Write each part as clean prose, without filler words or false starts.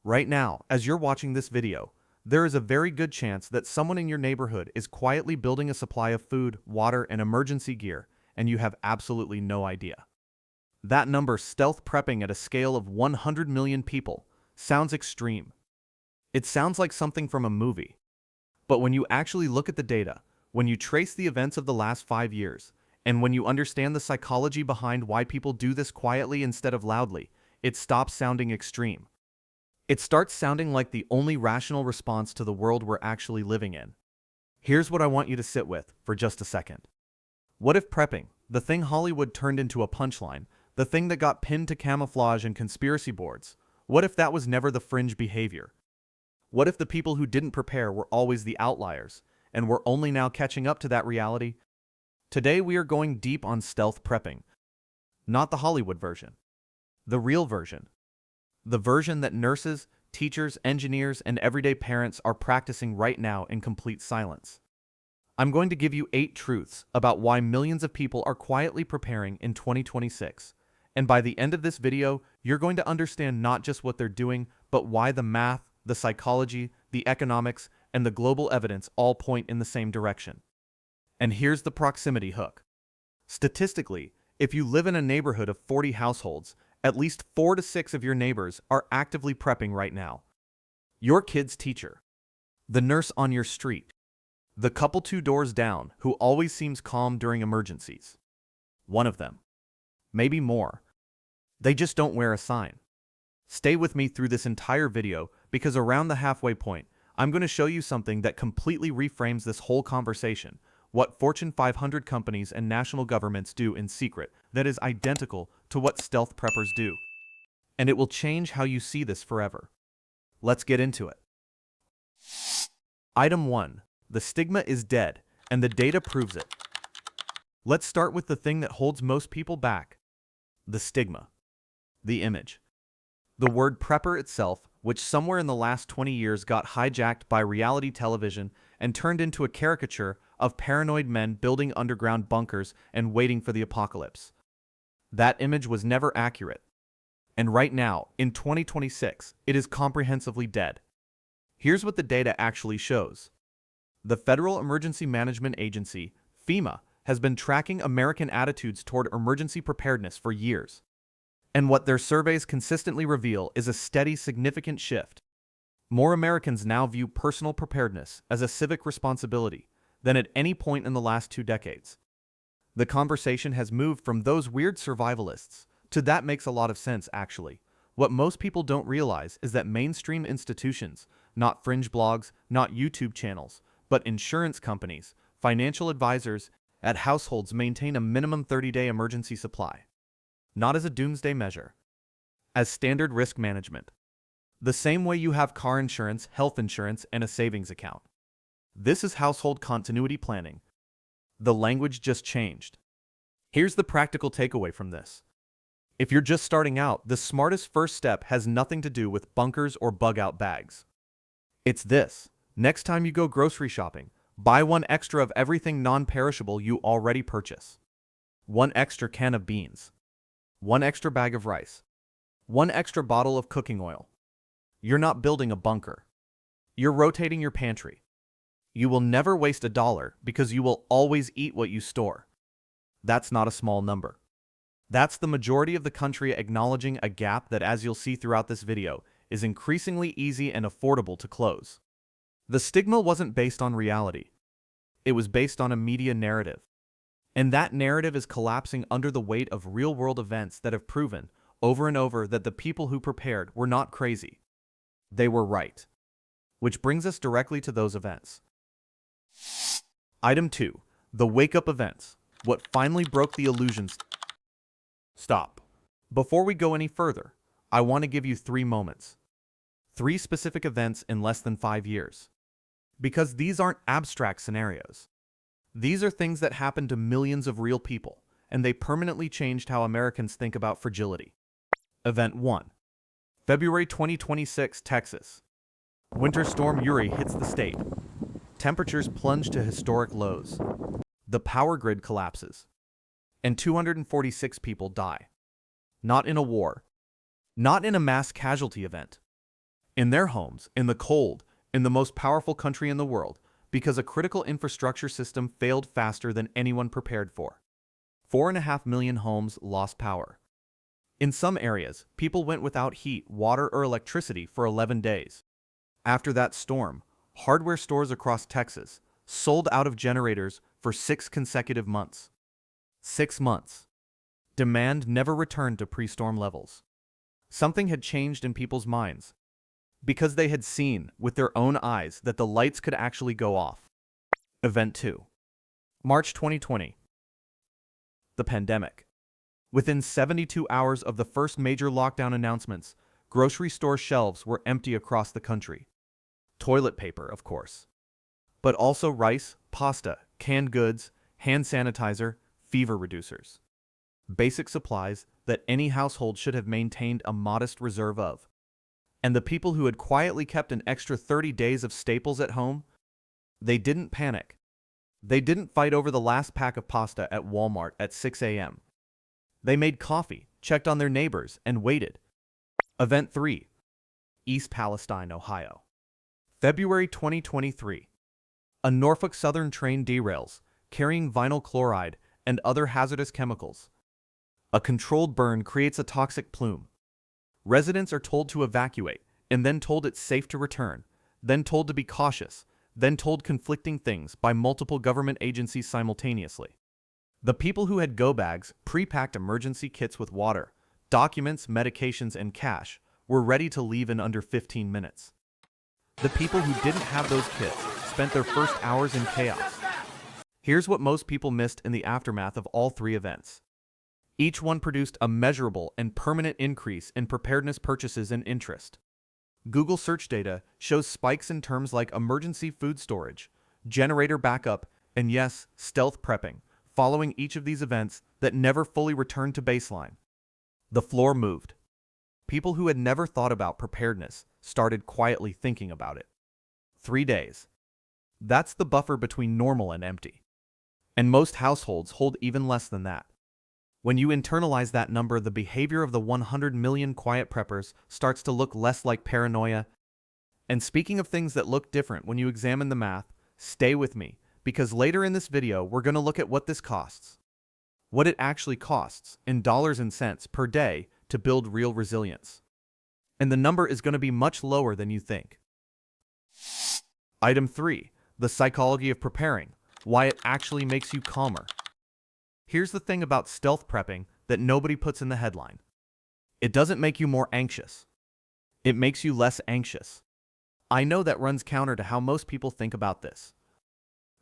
Right now, as you're watching this video, there is a very good chance that someone in your neighborhood is quietly building a supply of food, water, and emergency gear, and you have absolutely no idea. That number, stealth prepping at a scale of 100 million people, sounds extreme. It sounds like something from a movie. But when you actually look at the data, when you trace the events of the last 5 years, and when you understand the psychology behind why people do this quietly instead of loudly, it stops sounding extreme. It starts sounding like the only rational response to the world we're actually living in. Here's what I want you to sit with for just a second. What if prepping, the thing Hollywood turned into a punchline, the thing that got pinned to camouflage and conspiracy boards, what if that was never the fringe behavior? What if the people who didn't prepare were always the outliers, and we're only now catching up to that reality? Today we are going deep on stealth prepping. Not the Hollywood version. The real version. The version that nurses, teachers, engineers, and everyday parents are practicing right now in complete silence. I'm going to give you 8 truths about why millions of people are quietly preparing in 2026. And by the end of this video, you're going to understand not just what they're doing, but why the math, the psychology, the economics, and the global evidence all point in the same direction. And here's the proximity hook. Statistically, if you live in a neighborhood of 40 households, at least 4 to 6 of your neighbors are actively prepping right now. Your kid's teacher, the nurse on your street, the couple 2 doors down who always seems calm during emergencies. One of them. Maybe more. They just don't wear a sign. Stay with me through this entire video because around the halfway point, I'm going to show you something that completely reframes this whole conversation. What Fortune 500 companies and national governments do in secret that is identical to what stealth preppers do. And it will change how you see this forever. Let's get into it. Item 1. The stigma is dead, and the data proves it. Let's start with the thing that holds most people back. The stigma. The image. The word prepper itself, which somewhere in the last 20 years got hijacked by reality television and turned into a caricature of paranoid men building underground bunkers and waiting for the apocalypse. That image was never accurate. And right now, in 2026, it is comprehensively dead. Here's what the data actually shows. The Federal Emergency Management Agency, FEMA, has been tracking American attitudes toward emergency preparedness for years. And what their surveys consistently reveal is a steady, significant shift. More Americans now view personal preparedness as a civic responsibility than at any point in the last 2 decades. The conversation has moved from those weird survivalists to that makes a lot of sense, actually. What most people don't realize is that mainstream institutions, not fringe blogs, not YouTube channels, but insurance companies, financial advisors, at households maintain a minimum 30-day emergency supply. Not as a doomsday measure. As standard risk management. The same way you have car insurance, health insurance, and a savings account. This is household continuity planning. The language just changed. Here's the practical takeaway from this. If you're just starting out, the smartest first step has nothing to do with bunkers or bug-out bags. It's this. Next time you go grocery shopping, buy 1 extra of everything non-perishable you already purchase. 1 extra can of beans. 1 extra bag of rice. 1 extra bottle of cooking oil. You're not building a bunker. You're rotating your pantry. You will never waste $1 because you will always eat what you store. That's not a small number. That's the majority of the country acknowledging a gap that, as you'll see throughout this video, is increasingly easy and affordable to close. The stigma wasn't based on reality. It was based on a media narrative. And that narrative is collapsing under the weight of real-world events that have proven, over and over, that the people who prepared were not crazy. They were right. Which brings us directly to those events. Item 2. The wake-up events. What finally broke the illusions. Stop. Before we go any further, I want to give you 3 moments. 3 specific events in less than 5 years. Because these aren't abstract scenarios. These are things that happened to millions of real people, and they permanently changed how Americans think about fragility. Event 1. February 2026, Texas. Winter Storm Uri hits the state. Temperatures plunge to historic lows. The power grid collapses. And 246 people die. Not in a war. Not in a mass casualty event. in their homes, in the cold, in the most powerful country in the world, because a critical infrastructure system failed faster than anyone prepared for. 4.5 million homes lost power. In some areas, people went without heat, water, or electricity for 11 days. After that storm, hardware stores across Texas sold out of generators for 6 consecutive months. 6 months. Demand never returned to pre-storm levels. Something had changed in people's minds, because they had seen with their own eyes that the lights could actually go off. Event 2. March 2020. The pandemic. Within 72 hours of the first major lockdown announcements, grocery store shelves were empty across the country. Toilet paper, of course. But also rice, pasta, canned goods, hand sanitizer, fever reducers. Basic supplies that any household should have maintained a modest reserve of. And the people who had quietly kept an extra 30 days of staples at home, they didn't panic. They didn't fight over the last pack of pasta at Walmart at 6 a.m. They made coffee, checked on their neighbors, and waited. Event 3. East Palestine, Ohio. February 2023. A Norfolk Southern train derails, carrying vinyl chloride and other hazardous chemicals. A controlled burn creates a toxic plume. Residents are told to evacuate, and then told it's safe to return, then told to be cautious, then told conflicting things by multiple government agencies simultaneously. The people who had go bags, pre-packed emergency kits with water, documents, medications, and cash were ready to leave in under 15 minutes. The people who didn't have those kits spent their first hours in chaos. Here's what most people missed in the aftermath of all 3 events. Each one produced a measurable and permanent increase in preparedness purchases and interest. Google search data shows spikes in terms like emergency food storage, generator backup, and yes, stealth prepping, following each of these events that never fully returned to baseline. The floor moved. People who had never thought about preparedness started quietly thinking about it. 3 days. That's the buffer between normal and empty. And most households hold even less than that. When you internalize that number, the behavior of the 100 million quiet preppers starts to look less like paranoia. And speaking of things that look different when you examine the math, stay with me, because later in this video we're going to look at what this costs. What it actually costs, in dollars and cents per day, to build real resilience. And the number is going to be much lower than you think. Item 3. The psychology of preparing. Why it actually makes you calmer. Here's the thing about stealth prepping that nobody puts in the headline. It doesn't make you more anxious. It makes you less anxious. I know that runs counter to how most people think about this.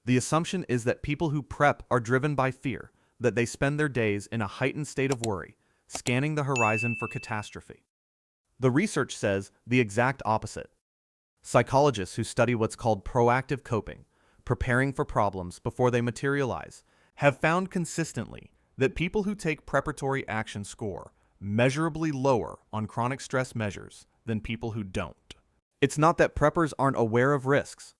The assumption is that people who prep are driven by fear, that they spend their days in a heightened state of worry, scanning the horizon for catastrophe. The research says the exact opposite. Psychologists who study what's called proactive coping, preparing for problems before they materialize, have found consistently that people who take preparatory action score measurably lower on chronic stress measures than people who don't. It's not that preppers aren't aware of risks.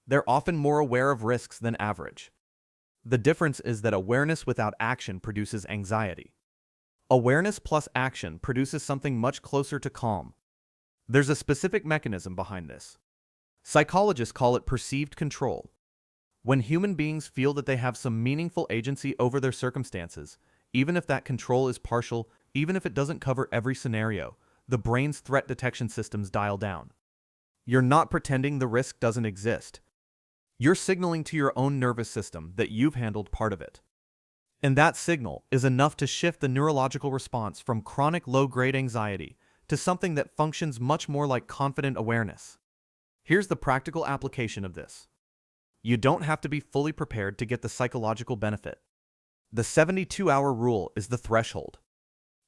They're often more aware of risks than average. The difference is that awareness without action produces anxiety. Awareness plus action produces something much closer to calm. There's a specific mechanism behind this. Psychologists call it perceived control. When human beings feel that they have some meaningful agency over their circumstances, even if that control is partial, even if it doesn't cover every scenario, the brain's threat detection systems dial down. You're not pretending the risk doesn't exist. You're signaling to your own nervous system that you've handled part of it. And that signal is enough to shift the neurological response from chronic low-grade anxiety to something that functions much more like confident awareness. Here's the practical application of this. You don't have to be fully prepared to get the psychological benefit. The 72-hour rule is the threshold.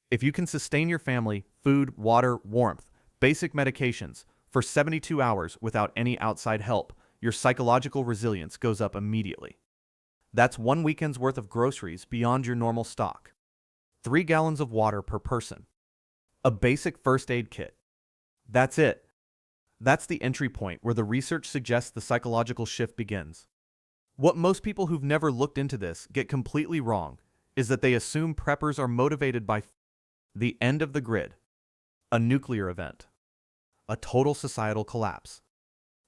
If you can sustain your family, food, water, warmth, basic medications for 72 hours without any outside help, your psychological resilience goes up immediately. That's 1 weekend's worth of groceries beyond your normal stock. 3 gallons of water per person. A basic first aid kit. That's it. That's the entry point where the research suggests the psychological shift begins. What most people who've never looked into this get completely wrong is that they assume preppers are motivated by the end of the grid, a nuclear event. a total societal collapse.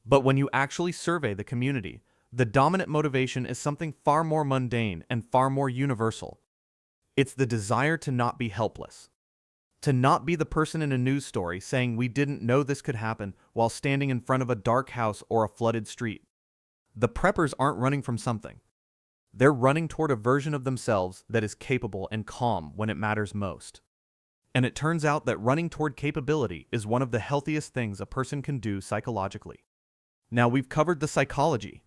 But when you actually survey the community, the dominant motivation is something far more mundane and far more universal. It's the desire to not be helpless. To not be the person in a news story saying we didn't know this could happen while standing in front of a dark house or a flooded street. The preppers aren't running from something. They're running toward a version of themselves that is capable and calm when it matters most. And it turns out that running toward capability is one of the healthiest things a person can do psychologically. Now we've covered the psychology.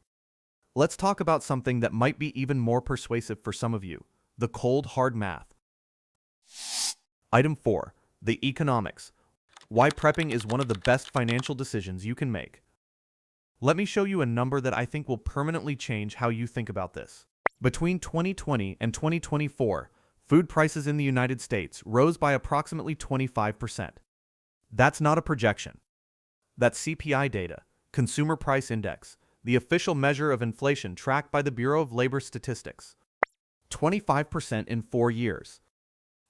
Let's talk about something that might be even more persuasive for some of you, the cold, hard math. Item 4. The economics. Why prepping is one of the best financial decisions you can make. Let me show you a number that I think will permanently change how you think about this. Between 2020 and 2024, food prices in the United States rose by approximately 25%. That's not a projection. That's CPI data, Consumer Price Index, the official measure of inflation tracked by the Bureau of Labor Statistics. 25% in 4 years.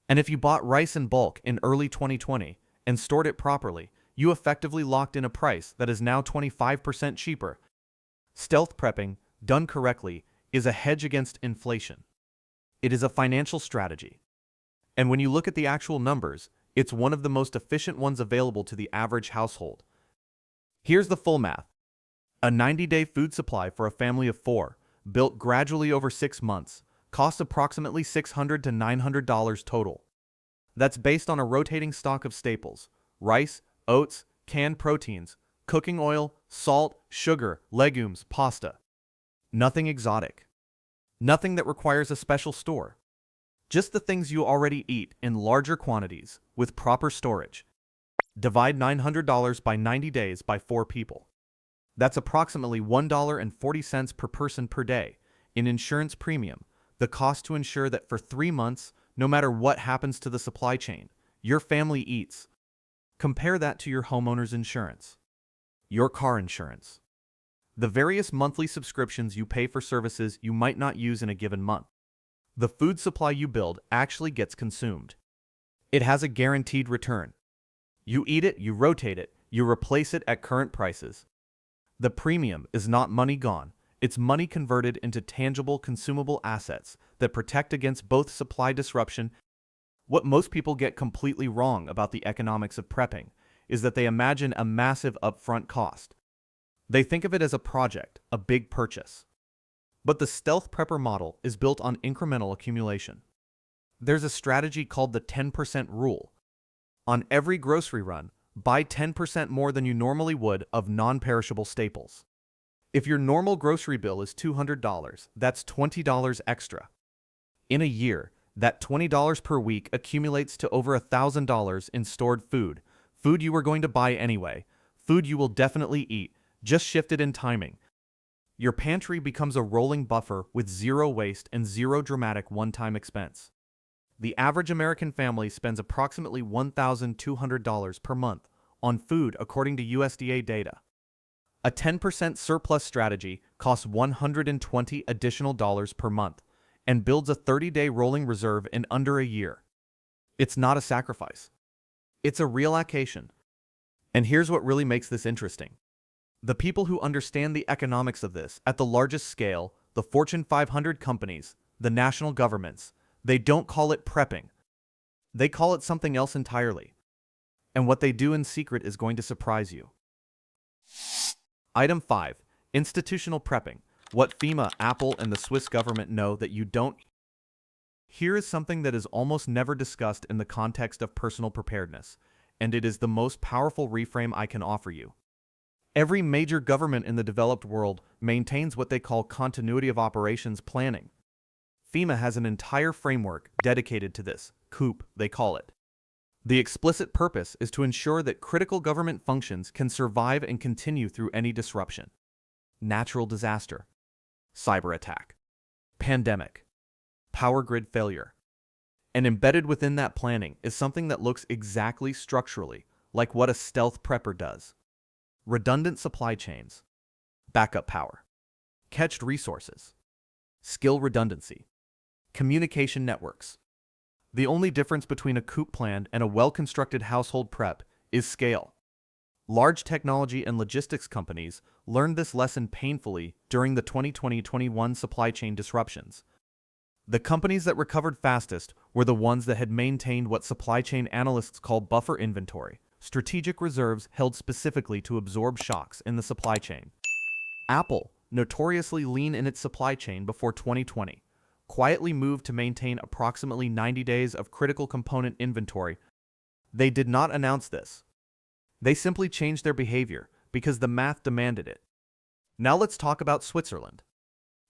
And if you bought rice in bulk in early 2020 and stored it properly, you effectively locked in a price that is now 25% cheaper. Stealth prepping, done correctly, is a hedge against inflation. It is a financial strategy. And when you look at the actual numbers, it's one of the most efficient ones available to the average household. Here's the full math. A 90-day food supply for a family of 4, built gradually over 6 months, costs approximately $600 to $900 total. That's based on a rotating stock of staples: rice, oats, canned proteins, cooking oil, salt, sugar, legumes, pasta. Nothing exotic. Nothing that requires a special store. Just the things you already eat in larger quantities with proper storage. Divide $900 by 90 days by 4 people. That's approximately $1.40 per person per day. In insurance premium, the cost to ensure that for 3 months, no matter what happens to the supply chain, your family eats. Compare that to your homeowner's insurance, your car insurance, the various monthly subscriptions you pay for services you might not use in a given month. The food supply you build actually gets consumed. It has a guaranteed return. You eat it, you rotate it, you replace it at current prices. The premium is not money gone. It's money converted into tangible, consumable assets that protect against both supply disruption. What most people get completely wrong about the economics of prepping is that they imagine a massive upfront cost. They think of it as a project, a big purchase. But the stealth prepper model is built on incremental accumulation. There's a strategy called the 10% rule. On every grocery run, buy 10% more than you normally would of non-perishable staples. If your normal grocery bill is $200, that's $20 extra. In a year, that $20 per week accumulates to over $1,000 in stored food, food you were going to buy anyway, food you will definitely eat, just shifted in timing. Your pantry becomes a rolling buffer with zero waste and zero dramatic one-time expense. The average American family spends approximately $1,200 per month on food according to USDA data. A 10% surplus strategy costs $120 additional dollars per month and builds a 30-day rolling reserve in under a year. It's not a sacrifice. It's a reallocation. And here's what really makes this interesting. The people who understand the economics of this at the largest scale, the Fortune 500 companies, the national governments, they don't call it prepping. They call it something else entirely. And what they do in secret is going to surprise you. Item 5. Institutional prepping. What FEMA, Apple, and the Swiss government know that you don't. Here is something that is almost never discussed in the context of personal preparedness, and it is the most powerful reframe I can offer you. Every major government in the developed world maintains what they call continuity of operations planning. FEMA has an entire framework dedicated to this, COOP, they call it. The explicit purpose is to ensure that critical government functions can survive and continue through any disruption. Natural disaster, cyber attack, pandemic, power grid failure. And embedded within that planning is something that looks exactly structurally like what a stealth prepper does. Redundant supply chains, backup power, cached resources, skill redundancy, communication networks. The only difference between a COOP plan and a well-constructed household prep is scale. Large technology and logistics companies learned this lesson painfully during the 2020-21 supply chain disruptions. The companies that recovered fastest were the ones that had maintained what supply chain analysts call buffer inventory, strategic reserves held specifically to absorb shocks in the supply chain. Apple, notoriously lean in its supply chain before 2020, quietly moved to maintain approximately 90 days of critical component inventory. They did not announce this. They simply changed their behavior because the math demanded it. Now let's talk about Switzerland.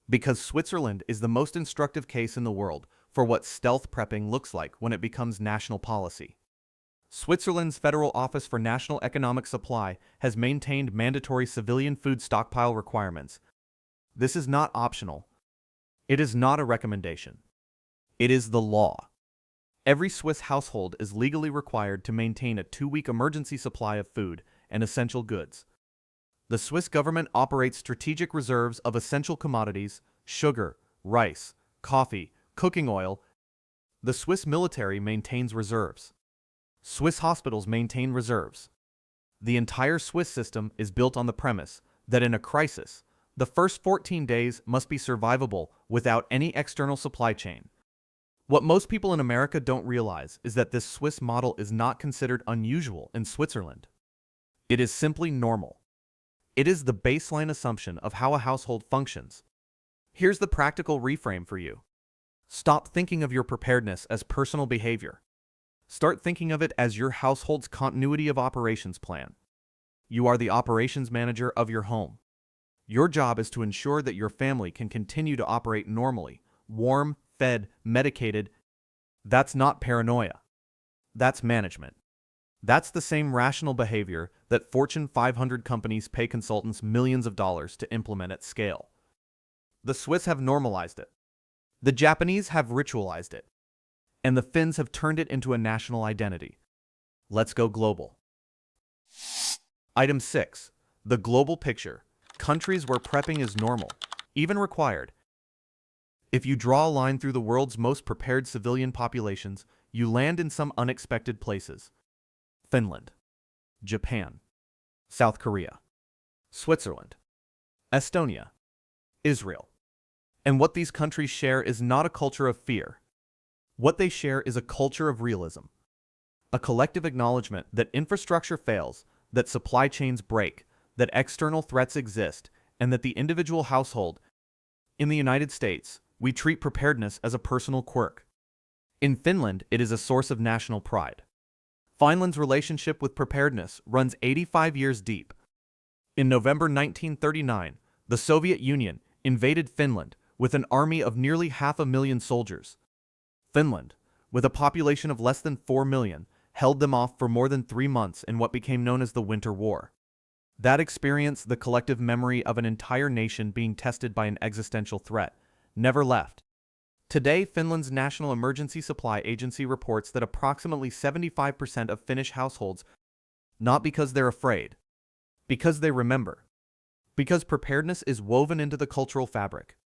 Because Switzerland is the most instructive case in the world for what stealth prepping looks like when it becomes national policy. Switzerland's Federal Office for National Economic Supply has maintained mandatory civilian food stockpile requirements. This is not optional. It is not a recommendation. It is the law. Every Swiss household is legally required to maintain a 2-week emergency supply of food and essential goods. The Swiss government operates strategic reserves of essential commodities, sugar, rice, coffee, cooking oil. The Swiss military maintains reserves. Swiss hospitals maintain reserves. The entire Swiss system is built on the premise that in a crisis, the first 14 days must be survivable without any external supply chain. What most people in America don't realize is that this Swiss model is not considered unusual in Switzerland. It is simply normal. It is the baseline assumption of how a household functions. Here's the practical reframe for you. Stop thinking of your preparedness as personal behavior. Start thinking of it as your household's continuity of operations plan. You are the operations manager of your home. Your job is to ensure that your family can continue to operate normally, warm, fed, medicated. That's not paranoia. That's management. That's the same rational behavior that Fortune 500 companies pay consultants millions of dollars to implement at scale. The Swiss have normalized it. The Japanese have ritualized it. And the Finns have turned it into a national identity. Let's go global. Item 6. The global picture. Countries where prepping is normal, even required. If you draw a line through the world's most prepared civilian populations, you land in some unexpected places. Finland, Japan, South Korea, Switzerland, Estonia, Israel. And what these countries share is not a culture of fear. What they share is a culture of realism. A collective acknowledgement that infrastructure fails, that supply chains break, that external threats exist, and that the individual household. In the United States, we treat preparedness as a personal quirk. In Finland, it is a source of national pride. Finland's relationship with preparedness runs 85 years deep. In November 1939, the Soviet Union invaded Finland with an army of nearly 500,000 soldiers. Finland, with a population of less than 4 million, held them off for more than 3 months in what became known as the Winter War. That experience, the collective memory of an entire nation being tested by an existential threat, never left. Today, Finland's National Emergency Supply Agency reports that approximately 75% of Finnish households, not because they're afraid, because they remember, because preparedness is woven into the cultural fabric.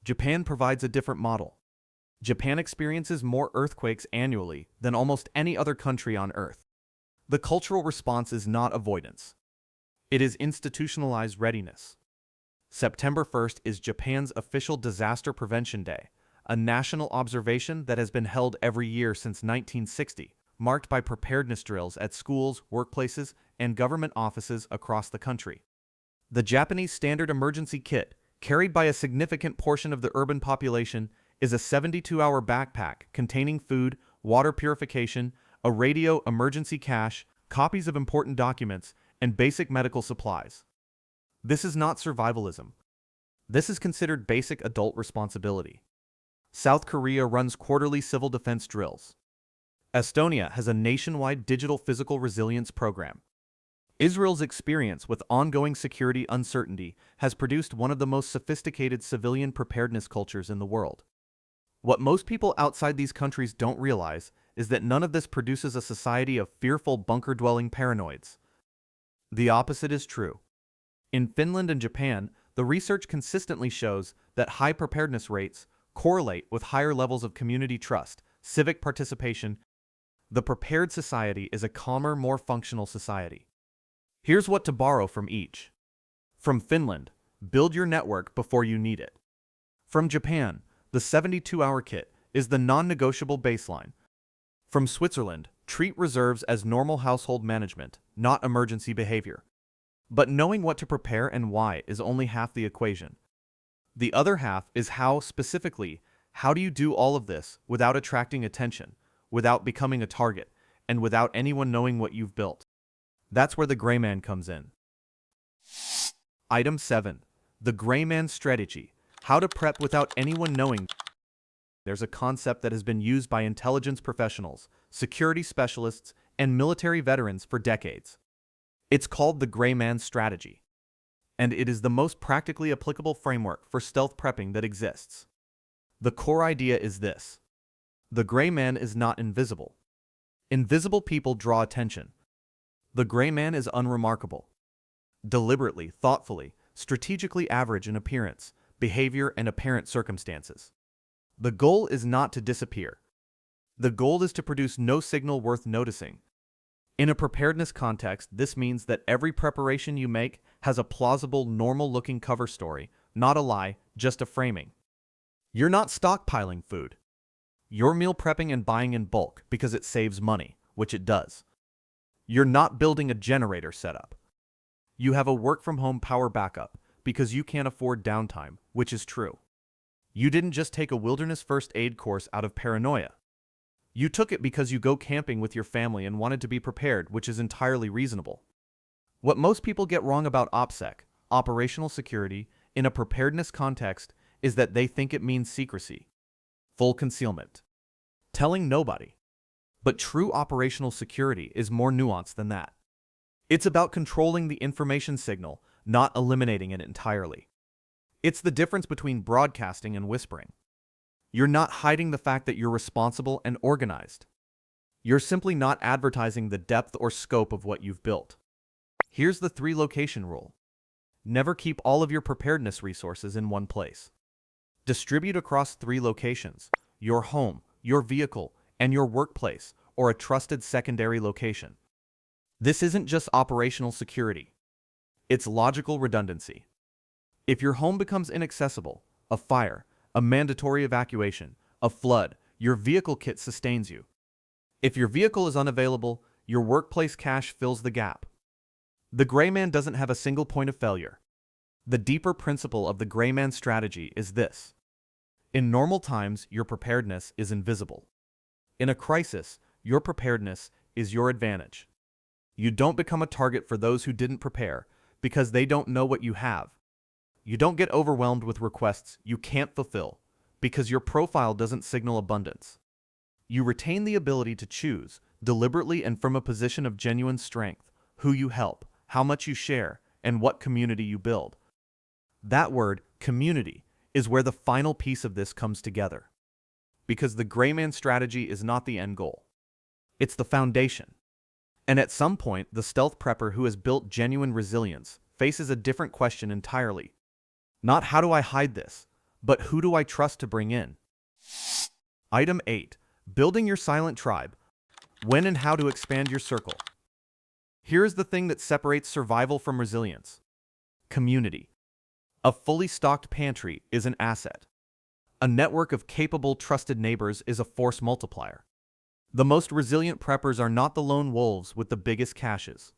Japan provides a different model. Japan experiences more earthquakes annually than almost any other country on Earth. The cultural response is not avoidance. It is institutionalized readiness. September 1st is Japan's official Disaster Prevention Day, a national observation that has been held every year since 1960, marked by preparedness drills at schools, workplaces, and government offices across the country. The Japanese Standard Emergency Kit, carried by a significant portion of the urban population, is a 72-hour backpack containing food, water purification, a radio emergency cache, copies of important documents, and basic medical supplies. This is not survivalism. This is considered basic adult responsibility. South Korea runs quarterly civil defense drills. Estonia has a nationwide digital physical resilience program. Israel's experience with ongoing security uncertainty has produced one of the most sophisticated civilian preparedness cultures in the world. What most people outside these countries don't realize is that none of this produces a society of fearful bunker-dwelling paranoids. The opposite is true. In Finland and Japan, the research consistently shows that high preparedness rates correlate with higher levels of community trust, civic participation. The prepared society is a calmer, more functional society. Here's what to borrow from each. From Finland, build your network before you need it. From Japan, the 72-hour kit is the non-negotiable baseline. From Switzerland, treat reserves as normal household management, not emergency behavior. But knowing what to prepare and why is only half the equation. The other half is how, specifically, how do you do all of this without attracting attention, without becoming a target, and without anyone knowing what you've built? That's where the Greyman comes in. Item 7. The Greyman strategy. How to prep without anyone knowing. There's a concept that has been used by intelligence professionals, security specialists, and military veterans for decades. It's called the Greyman strategy, and it is the most practically applicable framework for stealth prepping that exists. The core idea is this: the Greyman is not invisible. Invisible people draw attention. The Greyman is unremarkable. Deliberately, thoughtfully, strategically average in appearance, behavior, and apparent circumstances. The goal is not to disappear. The goal is to produce no signal worth noticing. In a preparedness context, this means that every preparation you make has a plausible, normal-looking cover story, not a lie, just a framing. You're not stockpiling food. You're meal prepping and buying in bulk because it saves money, which it does. You're not building a generator setup. You have a work-from-home power backup because you can't afford downtime, which is true. You didn't just take a wilderness first aid course out of paranoia. You took it because you go camping with your family and wanted to be prepared, which is entirely reasonable. What most people get wrong about OPSEC, operational security, in a preparedness context is that they think it means secrecy, full concealment, telling nobody. But true operational security is more nuanced than that. It's about controlling the information signal, not eliminating it entirely. It's the difference between broadcasting and whispering. You're not hiding the fact that you're responsible and organized. You're simply not advertising the depth or scope of what you've built. Here's the 3-location rule. Never keep all of your preparedness resources in one place. Distribute across 3 locations: your home, your vehicle, and your workplace, or a trusted secondary location. This isn't just operational security. It's logical redundancy. If your home becomes inaccessible, a fire, a mandatory evacuation, a flood, your vehicle kit sustains you. If your vehicle is unavailable, your workplace cache fills the gap. The Greyman doesn't have a single point of failure. The deeper principle of the Greyman strategy is this: in normal times, your preparedness is invisible. In a crisis, your preparedness is your advantage. You don't become a target for those who didn't prepare because they don't know what you have. You don't get overwhelmed with requests you can't fulfill because your profile doesn't signal abundance. You retain the ability to choose, deliberately and from a position of genuine strength, who you help, how much you share, and what community you build. That word, community, is where the final piece of this comes together. Because the Greyman strategy is not the end goal. It's the foundation. And at some point, the stealth prepper who has built genuine resilience faces a different question entirely. Not how do I hide this, but who do I trust to bring in? Item 8. Building your silent tribe. When and how to expand your circle. Here's the thing that separates survival from resilience. Community. A fully stocked pantry is an asset. A network of capable, trusted neighbors is a force multiplier. The most resilient preppers are not the lone wolves with the biggest caches.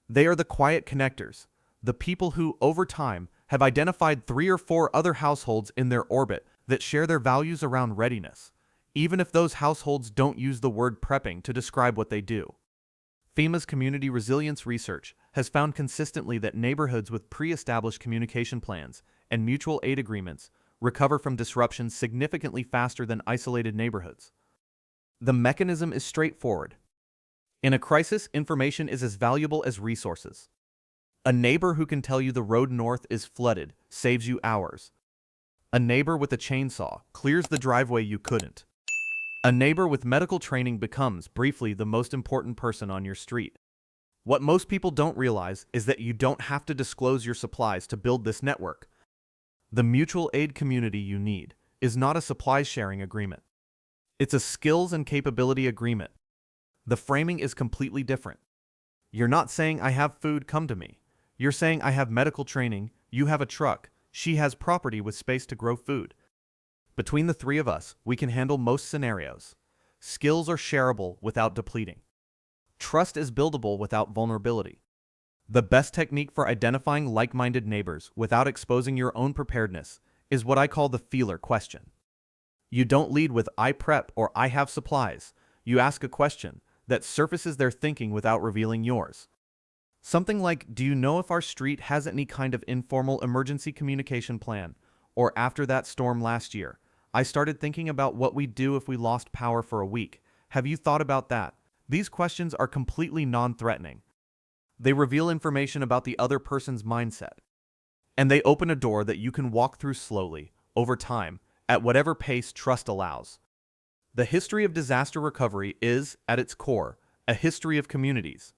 They are the quiet connectors, the people who, over time, have identified 3 or 4 other households in their orbit that share their values around readiness, even if those households don't use the word prepping to describe what they do. FEMA's community resilience research has found consistently that neighborhoods with pre-established communication plans and mutual aid agreements recover from disruptions significantly faster than isolated neighborhoods. The mechanism is straightforward. In a crisis, information is as valuable as resources. A neighbor who can tell you the road north is flooded saves you hours. A neighbor with a chainsaw clears the driveway you couldn't. A neighbor with medical training becomes, briefly, the most important person on your street. What most people don't realize is that you don't have to disclose your supplies to build this network. The mutual aid community you need is not a supplies sharing agreement. It's a skills and capability agreement. The framing is completely different. You're not saying I have food, come to me. You're saying I have medical training, you have a truck, she has property with space to grow food. Between the three of us, we can handle most scenarios. Skills are shareable without depleting. Trust is buildable without vulnerability. The best technique for identifying like-minded neighbors without exposing your own preparedness is what I call the feeler question. You don't lead with "I prep" or "I have supplies." You ask a question that surfaces their thinking without revealing yours. Something like, do you know if our street has any kind of informal emergency communication plan? Or after that storm last year, I started thinking about what we'd do if we lost power for a week. Have you thought about that? These questions are completely non-threatening. They reveal information about the other person's mindset. And they open a door that you can walk through slowly, over time, at whatever pace trust allows. The history of disaster recovery is, at its core, a history of communities.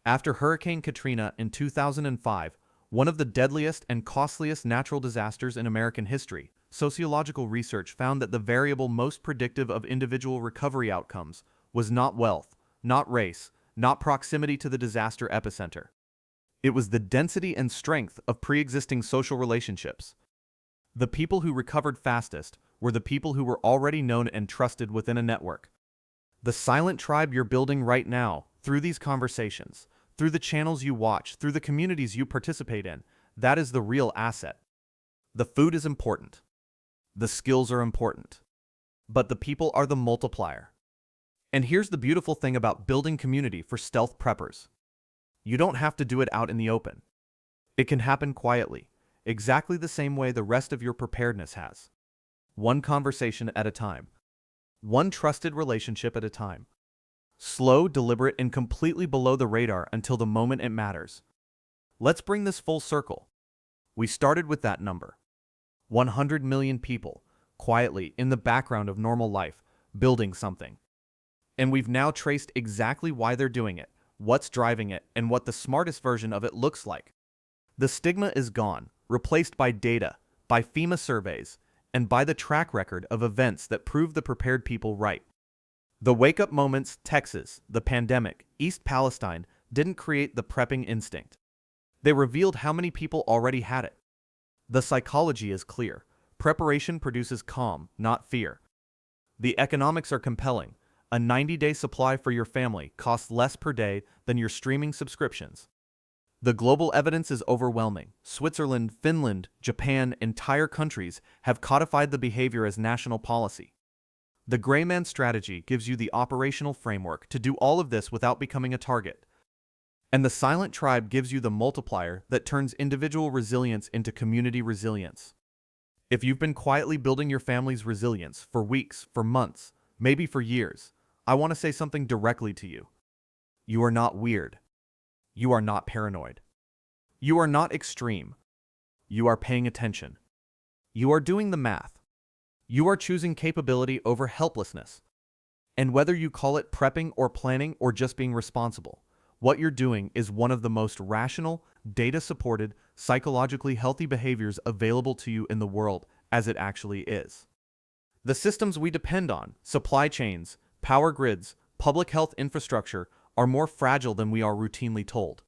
After Hurricane Katrina in 2005, one of the deadliest and costliest natural disasters in American history, sociological research found that the variable most predictive of individual recovery outcomes was not wealth, not race, not proximity to the disaster epicenter. It was the density and strength of pre-existing social relationships. The people who recovered fastest were the people who were already known and trusted within a network. The silent tribe you're building right now, through these conversations, through the channels you watch, through the communities you participate in, that is the real asset. The food is important. The skills are important. But the people are the multiplier. And here's the beautiful thing about building community for stealth preppers. You don't have to do it out in the open. It can happen quietly, exactly the same way the rest of your preparedness has. One conversation at a time. One trusted relationship at a time. Slow, deliberate, and completely below the radar until the moment it matters. Let's bring this full circle. We started with that number. 100 million people, quietly, in the background of normal life, building something. And we've now traced exactly why they're doing it, what's driving it, and what the smartest version of it looks like. The stigma is gone, replaced by data, by FEMA surveys, and by the track record of events that prove the prepared people right. The wake-up moments, Texas, the pandemic, East Palestine, didn't create the prepping instinct. They revealed how many people already had it. The psychology is clear. Preparation produces calm, not fear. The economics are compelling. A 90-day supply for your family costs less per day than your streaming subscriptions. The global evidence is overwhelming. Switzerland, Finland, Japan, entire countries have codified the behavior as national policy. The Greyman strategy gives you the operational framework to do all of this without becoming a target. And the silent tribe gives you the multiplier that turns individual resilience into community resilience. If you've been quietly building your family's resilience for weeks, for months, maybe for years, I want to say something directly to you. You are not weird. You are not paranoid. You are not extreme. You are paying attention. You are doing the math. You are choosing capability over helplessness. And whether you call it prepping or planning or just being responsible, what you're doing is one of the most rational, data-supported, psychologically healthy behaviors available to you in the world as it actually is. The systems we depend on, supply chains, power grids, public health infrastructure, are more fragile than we are routinely told.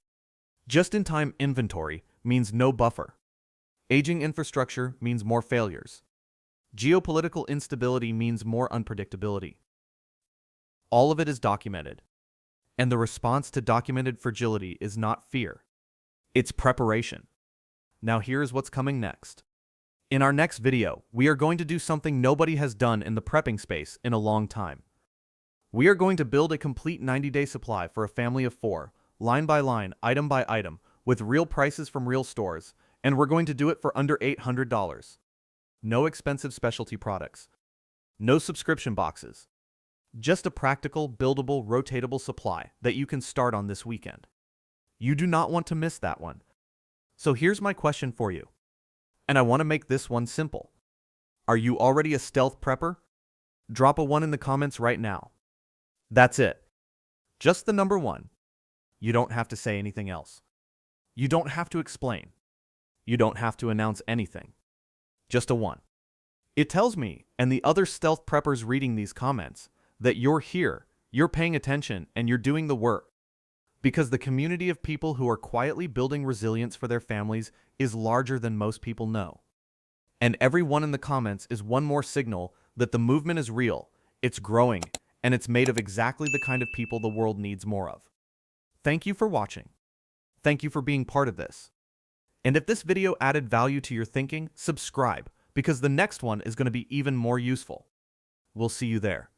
Just-in-time inventory means no buffer. Aging infrastructure means more failures. Geopolitical instability means more unpredictability. All of it is documented. And the response to documented fragility is not fear. It's preparation. Now here's what's coming next. In our next video, we are going to do something nobody has done in the prepping space in a long time. We are going to build a complete 90-day supply for a family of 4, line by line, item by item, with real prices from real stores, and we're going to do it for under $800. No expensive specialty products. No subscription boxes. Just a practical, buildable, rotatable supply that you can start on this weekend. You do not want to miss that one. So here's my question for you. And I want to make this one simple. Are you already a stealth prepper? Drop a 1 in the comments right now. That's it. Just the number 1. You don't have to say anything else. You don't have to explain. You don't have to announce anything. Just a 1. It tells me, and the other stealth preppers reading these comments, that you're here, you're paying attention, and you're doing the work. Because the community of people who are quietly building resilience for their families is larger than most people know. And everyone in the comments is one more signal that the movement is real, it's growing, and it's made of exactly the kind of people the world needs more of. Thank you for watching. Thank you for being part of this. And if this video added value to your thinking, subscribe, because the next one is going to be even more useful. We'll see you there.